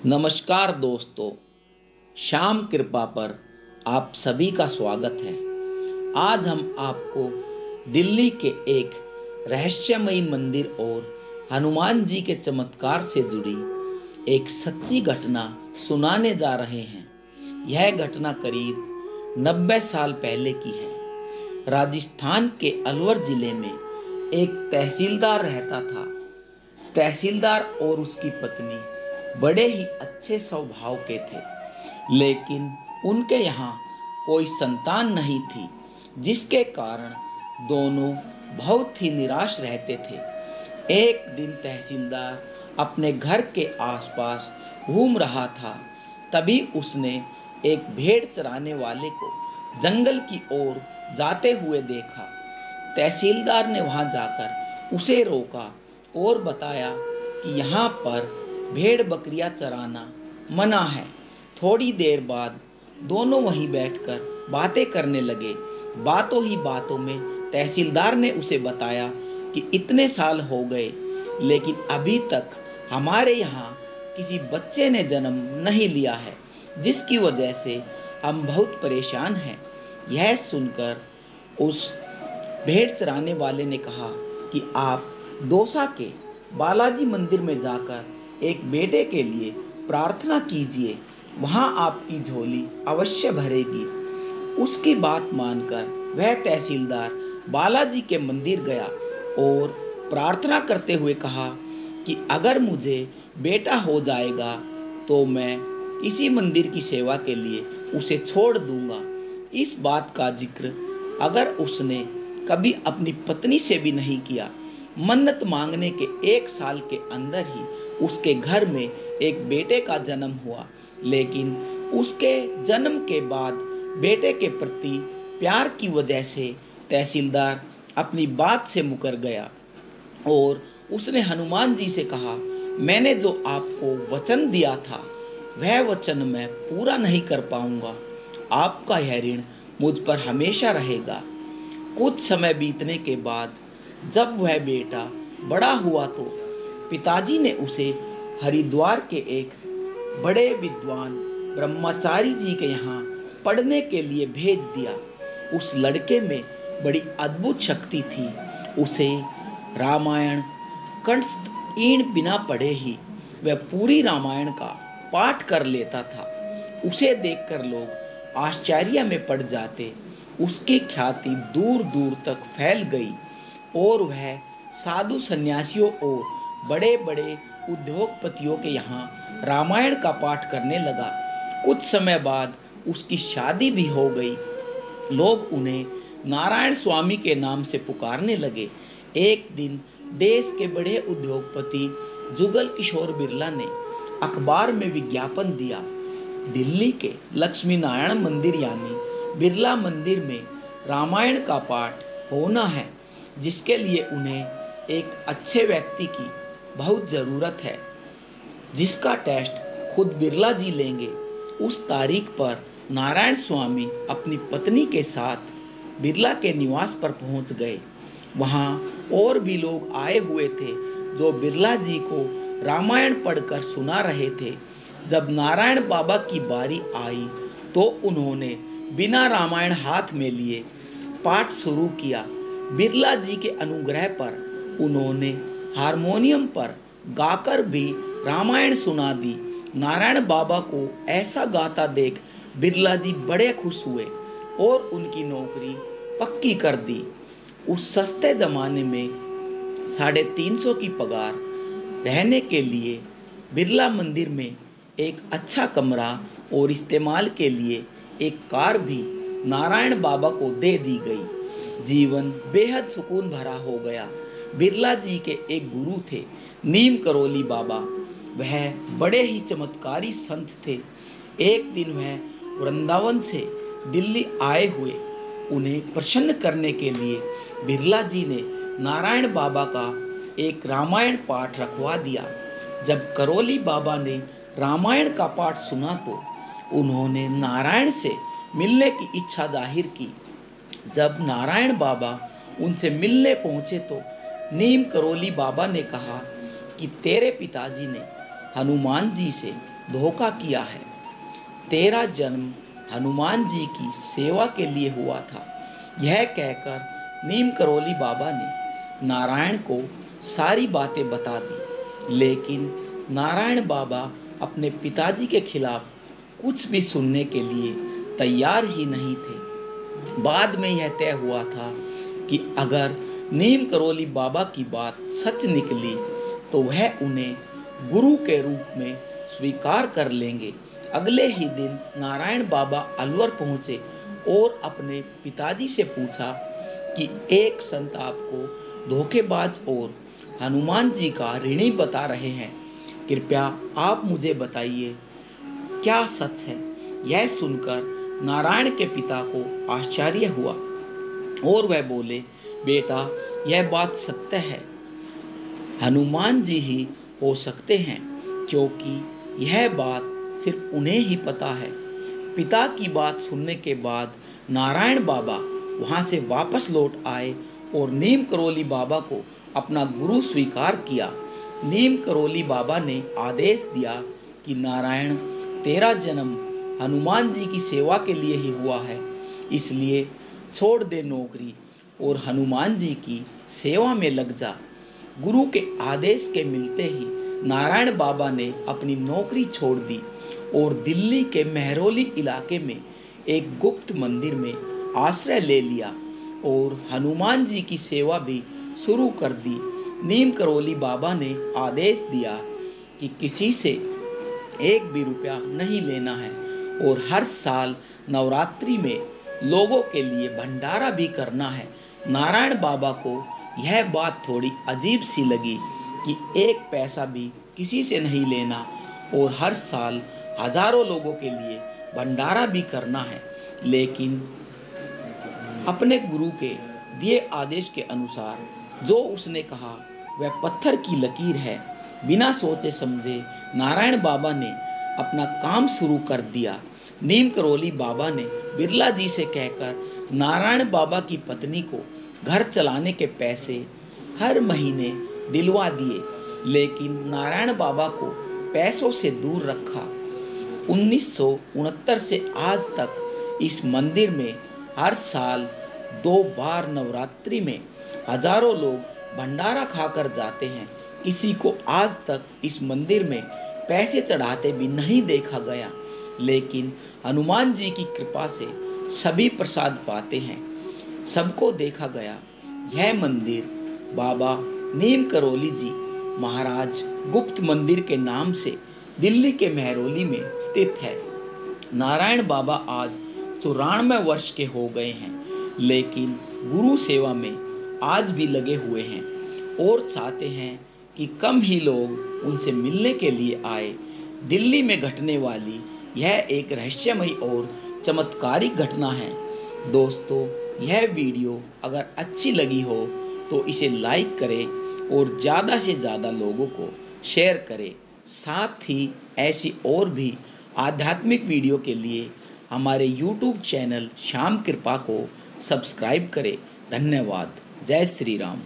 नमस्कार दोस्तों, श्याम कृपा पर आप सभी का स्वागत है। आज हम आपको दिल्ली के एक रहस्यमयी मंदिर और हनुमान जी के चमत्कार से जुड़ी एक सच्ची घटना सुनाने जा रहे हैं। यह घटना करीब 90 साल पहले की है। राजस्थान के अलवर जिले में एक तहसीलदार रहता था। तहसीलदार और उसकी पत्नी बड़े ही अच्छे स्वभाव के थे, लेकिन उनके यहाँ कोई संतान नहीं थी, जिसके कारण दोनों बहुत ही निराश रहते थे। एक दिन तहसीलदार अपने घर के आसपास घूम रहा था, तभी उसने एक भेड़ चराने वाले को जंगल की ओर जाते हुए देखा। तहसीलदार ने वहां जाकर उसे रोका और बताया कि यहाँ पर भेड़ बकरियां चराना मना है। थोड़ी देर बाद दोनों वहीं बैठकर बातें करने लगे। बातों ही बातों में तहसीलदार ने उसे बताया कि इतने साल हो गए, लेकिन अभी तक हमारे यहाँ किसी बच्चे ने जन्म नहीं लिया है, जिसकी वजह से हम बहुत परेशान हैं। यह सुनकर उस भेड़ चराने वाले ने कहा कि आप दौसा के बालाजी मंदिर में जाकर एक बेटे के लिए प्रार्थना कीजिए, वहाँ आपकी झोली अवश्य भरेगी। उसकी बात मानकर वह तहसीलदार बालाजी के मंदिर गया और प्रार्थना करते हुए कहा कि अगर मुझे बेटा हो जाएगा तो मैं इसी मंदिर की सेवा के लिए उसे छोड़ दूंगा। इस बात का जिक्र अगर उसने कभी अपनी पत्नी से भी नहीं किया। मन्नत मांगने के 1 साल के अंदर ही उसके घर में एक बेटे का जन्म हुआ, लेकिन उसके जन्म के बाद बेटे के प्रति प्यार की वजह से तहसीलदार अपनी बात से मुकर गया और उसने हनुमान जी से कहा, मैंने जो आपको वचन दिया था वह वचन मैं पूरा नहीं कर पाऊंगा। आपका यह ऋण मुझ पर हमेशा रहेगा। कुछ समय बीतने के बाद जब वह बेटा बड़ा हुआ तो पिताजी ने उसे हरिद्वार के एक बड़े विद्वान ब्रह्मचारी जी के यहाँ पढ़ने के लिए भेज दिया। उस लड़के में बड़ी अद्भुत शक्ति थी। उसे रामायण कंठस्थ ईण बिना पढ़े ही वह पूरी रामायण का पाठ कर लेता था। उसे देखकर लोग आश्चर्य में पड़ जाते। उसकी ख्याति दूर दूर तक फैल गई और वह साधु सन्यासियों और बड़े बड़े उद्योगपतियों के यहाँ रामायण का पाठ करने लगा। कुछ समय बाद उसकी शादी भी हो गई। लोग उन्हें नारायण स्वामी के नाम से पुकारने लगे। एक दिन देश के बड़े उद्योगपति जुगल किशोर बिरला ने अखबार में विज्ञापन दिया, दिल्ली के लक्ष्मी नारायण मंदिर यानी बिरला मंदिर में रामायण का पाठ होना है, जिसके लिए उन्हें एक अच्छे व्यक्ति की बहुत ज़रूरत है, जिसका टेस्ट खुद बिरला जी लेंगे। उस तारीख पर नारायण स्वामी अपनी पत्नी के साथ बिरला के निवास पर पहुंच गए। वहां और भी लोग आए हुए थे जो बिरला जी को रामायण पढ़कर सुना रहे थे। जब नारायण बाबा की बारी आई तो उन्होंने बिना रामायण हाथ में लिए पाठ शुरू किया। बिरला जी के अनुग्रह पर उन्होंने हारमोनियम पर गाकर भी रामायण सुना दी। नारायण बाबा को ऐसा गाता देख बिरला जी बड़े खुश हुए और उनकी नौकरी पक्की कर दी। उस सस्ते ज़माने में 350 की पगार, रहने के लिए बिरला मंदिर में एक अच्छा कमरा और इस्तेमाल के लिए एक कार भी नारायण बाबा को दे दी गई। जीवन बेहद सुकून भरा हो गया। बिरला जी के एक गुरु थे, नीम करोली बाबा। वह बड़े ही चमत्कारी संत थे। एक दिन वह वृंदावन से दिल्ली आए हुए। उन्हें प्रसन्न करने के लिए बिरला जी ने नारायण बाबा का एक रामायण पाठ रखवा दिया। जब करोली बाबा ने रामायण का पाठ सुना तो उन्होंने नारायण से मिलने की इच्छा जाहिर की। जब नारायण बाबा उनसे मिलने पहुँचे तो नीम करोली बाबा ने कहा कि तेरे पिताजी ने हनुमान जी से धोखा किया है। तेरा जन्म हनुमान जी की सेवा के लिए हुआ था। यह कहकर नीम करोली बाबा ने नारायण को सारी बातें बता दी, लेकिन नारायण बाबा अपने पिताजी के खिलाफ कुछ भी सुनने के लिए तैयार ही नहीं थे। बाद में यह तय हुआ था कि अगर नीम करोली बाबा की बात सच निकली तो वह उन्हें गुरु के रूप में स्वीकार कर लेंगे। अगले ही दिन नारायण बाबा अलवर पहुंचे और अपने पिताजी से पूछा कि एक संत आपको धोखेबाज और हनुमान जी का ऋणी बता रहे हैं, कृपया आप मुझे बताइए क्या सच है। यह सुनकर नारायण के पिता को आश्चर्य हुआ और वह बोले, बेटा यह बात सत्य है, हनुमान जी ही हो सकते हैं, क्योंकि यह बात सिर्फ उन्हें ही पता है। पिता की बात सुनने के बाद नारायण बाबा वहाँ से वापस लौट आए और नीम करोली बाबा को अपना गुरु स्वीकार किया। नीम करोली बाबा ने आदेश दिया कि नारायण, तेरा जन्म हनुमान जी की सेवा के लिए ही हुआ है, इसलिए छोड़ दे नौकरी और हनुमान जी की सेवा में लग जा। गुरु के आदेश के मिलते ही नारायण बाबा ने अपनी नौकरी छोड़ दी और दिल्ली के महरौली इलाके में एक गुप्त मंदिर में आश्रय ले लिया और हनुमान जी की सेवा भी शुरू कर दी। नीम करोली बाबा ने आदेश दिया कि किसी से एक भी रुपया नहीं लेना है और हर साल नवरात्रि में लोगों के लिए भंडारा भी करना है। नारायण बाबा को यह बात थोड़ी अजीब सी लगी कि एक पैसा भी किसी से नहीं लेना और हर साल हजारों लोगों के लिए भंडारा भी करना है, लेकिन अपने गुरु के दिए आदेश के अनुसार जो उसने कहा वह पत्थर की लकीर है। बिना सोचे समझे नारायण बाबा ने अपना काम शुरू कर दिया। नीम करोली बाबा ने बिरला जी से कहकर नारायण बाबा की पत्नी को घर चलाने के पैसे हर महीने दिलवा दिए, लेकिन नारायण बाबा को पैसों से दूर रखा। 1969 से आज तक इस मंदिर में हर साल 2 बार नवरात्रि में हजारों लोग भंडारा खाकर जाते हैं। किसी को आज तक इस मंदिर में पैसे चढ़ाते भी नहीं देखा गया, लेकिन हनुमान जी की कृपा से सभी प्रसाद पाते हैं। सबको देखा गया। यह मंदिर बाबा नीम करोली जी महाराज गुप्त मंदिर के नाम से दिल्ली के महरौली में स्थित है। नारायण बाबा आज 94 वर्ष के हो गए हैं, लेकिन गुरु सेवा में आज भी लगे हुए हैं और चाहते हैं कि कम ही लोग उनसे मिलने के लिए आए। दिल्ली में घटने वाली यह एक रहस्यमयी और चमत्कारिक घटना है। दोस्तों, यह वीडियो अगर अच्छी लगी हो तो इसे लाइक करें और ज़्यादा से ज़्यादा लोगों को शेयर करें। साथ ही ऐसी और भी आध्यात्मिक वीडियो के लिए हमारे YouTube चैनल श्याम कृपा को सब्सक्राइब करें। धन्यवाद। जय श्री राम।